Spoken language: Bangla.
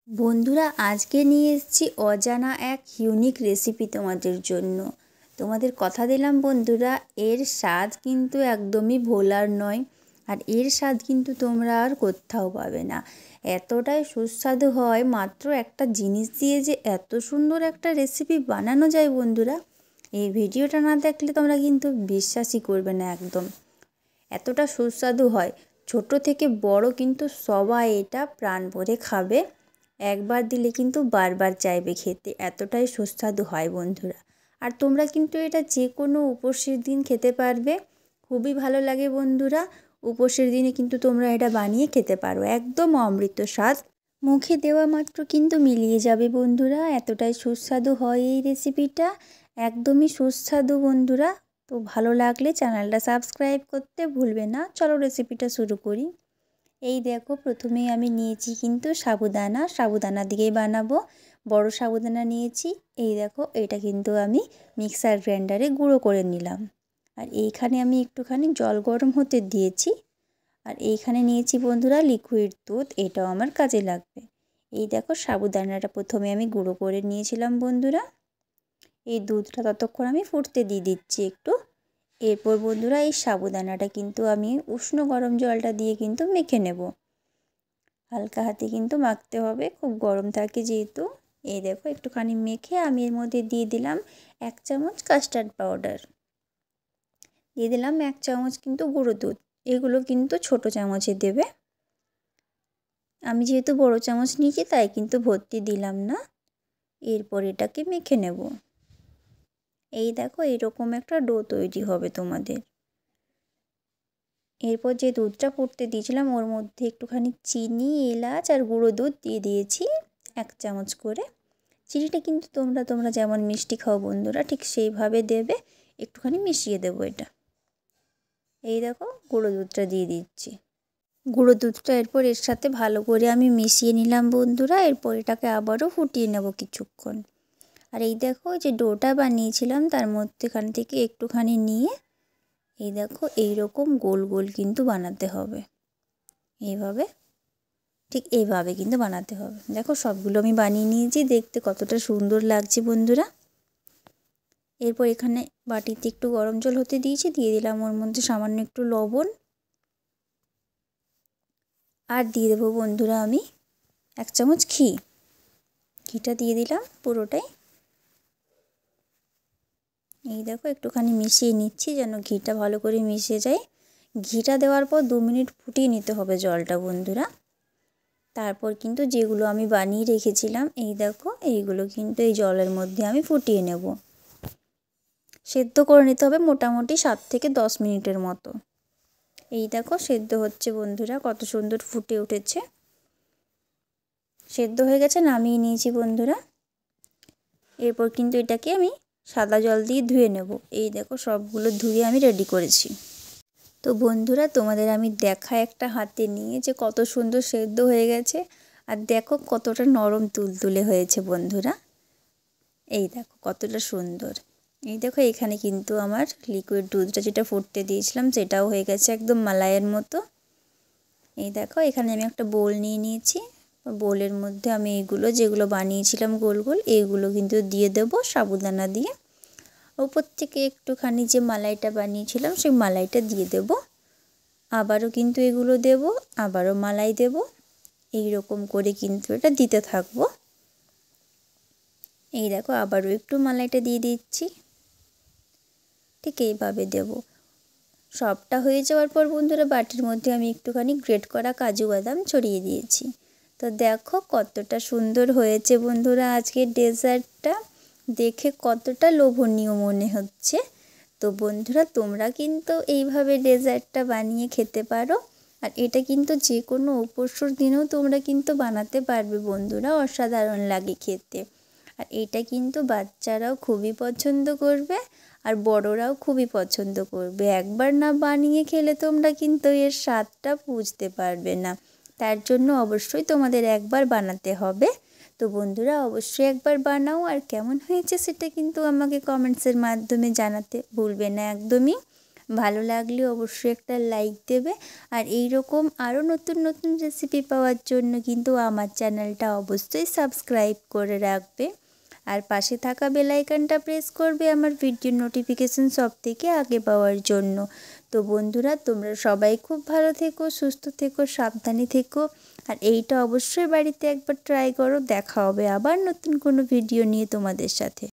বন্ধুরা আজকে নিয়ে এসেছি অজানা এক ইউনিক রেসিপি তোমাদের জন্য। তোমাদের কথা দিলাম বন্ধুরা, এর স্বাদ কিন্তু একদমই ভোলার নয়, আর এর স্বাদ কিন্তু তোমরা আর কোথাও পাবে না। এতটাই সুস্বাদু হয়, মাত্র একটা জিনিস দিয়ে যে এত সুন্দর একটা রেসিপি বানানো যায় বন্ধুরা, এই ভিডিওটা না দেখলে তোমরা কিন্তু বিশ্বাসই করবে না একদম। এতটা সুস্বাদু হয়, ছোট থেকে বড় কিন্তু সবাই এটা প্রাণ ভরে খাবে। একবার দিলে কিন্তু বারবার চাইবে খেতে, এতটাই সুস্বাদু হয় বন্ধুরা। আর তোমরা কিন্তু এটা যে কোনো উপোসের দিন খেতে পারবে, খুবই ভালো লাগে বন্ধুরা। উপোসের দিনে কিন্তু তোমরা এটা বানিয়ে খেতে পারো, একদম অমৃত স্বাদ, মুখে দেওয়া মাত্র কিন্তু মিলিয়ে যাবে বন্ধুরা। এতটাই সুস্বাদু হয় এই রেসিপিটা, একদমই সুস্বাদু বন্ধুরা। তো ভালো লাগলে চ্যানেলটা সাবস্ক্রাইব করতে ভুলবে না। চলো রেসিপিটা শুরু করি। এই দেখো, প্রথমেই আমি নিয়েছি কিন্তু সাবুদানা দিয়েই বানাবো। বড় সাবুদানা নিয়েছি। এই দেখো, এটা কিন্তু আমি মিক্সার গ্রাইন্ডারে গুঁড়ো করে নিলাম। আর এইখানে আমি একটুখানি জল গরম হতে দিয়েছি। আর এইখানে নিয়েছি বন্ধুরা লিকুইড দুধ, এটাও আমার কাজে লাগবে। এই দেখো, সাবুদানাটা প্রথমে আমি গুঁড়ো করে নিয়েছিলাম বন্ধুরা। এই দুধটা ততক্ষণ আমি ফুটতে দিয়ে দিচ্ছি একটু। এরপর বন্ধুরা এই সাবুদানাটা কিন্তু আমি উষ্ণ গরম জলটা দিয়ে কিন্তু মেখে নেব। হালকা হাতে কিন্তু মাখতে হবে, খুব গরম থাকে যেহেতু। এই দেখো, একটুখানি মেখে আমি এর মধ্যে দিয়ে দিলাম 1 চামচ কাস্টার্ড পাউডার, দিয়ে দিলাম 1 চামচ কিন্তু গুঁড়ো দুধ। এগুলো কিন্তু ছোট চামচে দেবে, আমি যেহেতু বড় চামচ নিয়েছি তাই কিন্তু ভর্তি দিলাম না। এরপর এটাকে মেখে নেব। এই দেখো, এরকম একটা ডো তৈরি হবে তোমাদের। এরপর যে দুধটা ফুটতে দিয়েছিলাম ওর মধ্যে একটুখানি চিনি, এলাচ আর গুঁড়ো দুধ দিয়ে দিয়েছি 1 চামচ করে। চিনিটা কিন্তু তোমরা যেমন মিষ্টি খাও বন্ধুরা ঠিক সেইভাবে দেবে, একটুখানি মিশিয়ে দেবো এটা। এই দেখো, গুঁড়ো দুধটা দিয়ে দিচ্ছি। গুঁড়ো দুধটা এরপর এর সাথে ভালো করে আমি মিশিয়ে নিলাম বন্ধুরা। এরপর এটাকে আবারও ফুটিয়ে নেব কিছুক্ষণ। আর এই দেখো, যে ডোটা বানিয়েছিলাম তার মধ্যেখান থেকে একটুখানি নিয়ে এই দেখো এইরকম গোল গোল কিন্তু বানাতে হবে। এইভাবে, ঠিক এইভাবে কিন্তু বানাতে হবে। দেখো, সবগুলো আমি বানিয়ে নিয়েছি, দেখতে কতটা সুন্দর লাগছে বন্ধুরা। এরপর এখানে বাটিতে একটু গরম জল হতে দিয়েছি, দিয়ে দিলাম ওর মধ্যে সামান্য একটু লবণ। আর দিয়ে দেবো বন্ধুরা আমি 1 চামচ ঘিটা দিয়ে দিলাম পুরোটাই। এই দেখো, একটুখানি মিশিয়ে নিচ্ছি যেন ঘিটা ভালো করে মিশে যায়। ঘিটা দেওয়ার পর 2 মিনিট ফুটিয়ে নিতে হবে জলটা বন্ধুরা। তারপর কিন্তু যেগুলো আমি বানিয়ে রেখেছিলাম এই দেখো, এইগুলো কিন্তু এই জলের মধ্যে আমি ফুটিয়ে নেব। সেদ্ধ করে নিতে হবে মোটামুটি 7 থেকে 10 মিনিটের মতো। এই দেখো, সেদ্ধ হচ্ছে বন্ধুরা, কত সুন্দর ফুটে উঠেছে। সেদ্ধ হয়ে গেছে, নামিয়ে নিয়েছি বন্ধুরা। এরপর কিন্তু এটাকে আমি সাদা জল দিয়ে ধুয়ে নেব। এই দেখো, সবগুলো ধুয়ে আমি রেডি করেছি। তো বন্ধুরা, তোমাদের আমি দেখাই একটা হাতে নিয়ে যে কত সুন্দর সেদ্ধ হয়ে গেছে। আর দেখো কতটা নরম তুলতুলে হয়েছে বন্ধুরা। এই দেখো কতটা সুন্দর। এই দেখো, এখানে কিন্তু আমার লিকুইড দুধটা যেটা ফুটতে দিয়েছিলাম সেটাও হয়ে গেছে একদম মালাইয়ের মতো। এই দেখো, এখানে আমি একটা বোল নিয়ে নিয়েছি। বোলের মধ্যে আমি এইগুলো যেগুলো বানিয়েছিলাম গোল গোল, এইগুলো কিন্তু দিয়ে দেবো সাবুদানা দিয়ে। উপর থেকে একটুখানি যে মালাইটা বানিয়েছিলাম সেই মালাইটা দিয়ে দেব। আবারও কিন্তু এগুলো দেব, আবারও মালাই দেব। এই রকম করে কিন্তু এটা দিতে থাকবো। এই দেখো, আবারও একটু মালাইটা দিয়ে দিচ্ছি, ঠিক এইভাবে দেব। সবটা হয়ে যাওয়ার পর বন্ধুরা বাটির মধ্যে আমি একটুখানি গ্রেট করা কাজু বাদাম ছড়িয়ে দিয়েছি। তো দেখো কতটা সুন্দর হয়েছে বন্ধুরা আজকের ডেজার্টটা, দেখে কতটা লোভনীয় মনে হচ্ছে। তো বন্ধুরা, তোমরা কিন্তু এইভাবে ডেজার্টটা বানিয়ে খেতে পারো। আর এটা কিন্তু যে কোনো উপোসের দিনেও তোমরা কিন্তু বানাতে পারবে বন্ধুরা, অসাধারণ লাগে খেতে। আর এটা কিন্তু বাচ্চারাও খুবই পছন্দ করবে, আর বড়রাও খুবই পছন্দ করবে। একবার না বানিয়ে খেলে তোমরা কিন্তু এর স্বাদটা বুঝতে পারবে না। তার জন্য অবশ্যই তোমাদের একবার বানাতে হবে। তো বন্ধুরা, অবশ্যই একবার বানাও, আর কেমন হয়েছে সেটা কিন্তু আমাকে কমেন্টসের মাধ্যমে জানাতে ভুলবে না একদমই। ভালো লাগলে অবশ্যই একটা লাইক দেবে। আর এই রকম আরও নতুন নতুন রেসিপি পাওয়ার জন্য কিন্তু আমার চ্যানেলটা অবশ্যই সাবস্ক্রাইব করে রাখবে। আর পাশে থাকা বেল আইকনটা প্রেস করবে আমার ভিডিও নোটিফিকেশন সবথেকে আগে পাওয়ার জন্য। তো বন্ধুরা, তোমরা সবাই খুব ভালো থেকো, সুস্থ থেকো, সাবধানে থেকো। আর এইটা অবশ্যই বাড়িতে একবার ট্রাই করো। দেখা হবে আবার নতুন কোনো ভিডিও নিয়ে তোমাদের সাথে।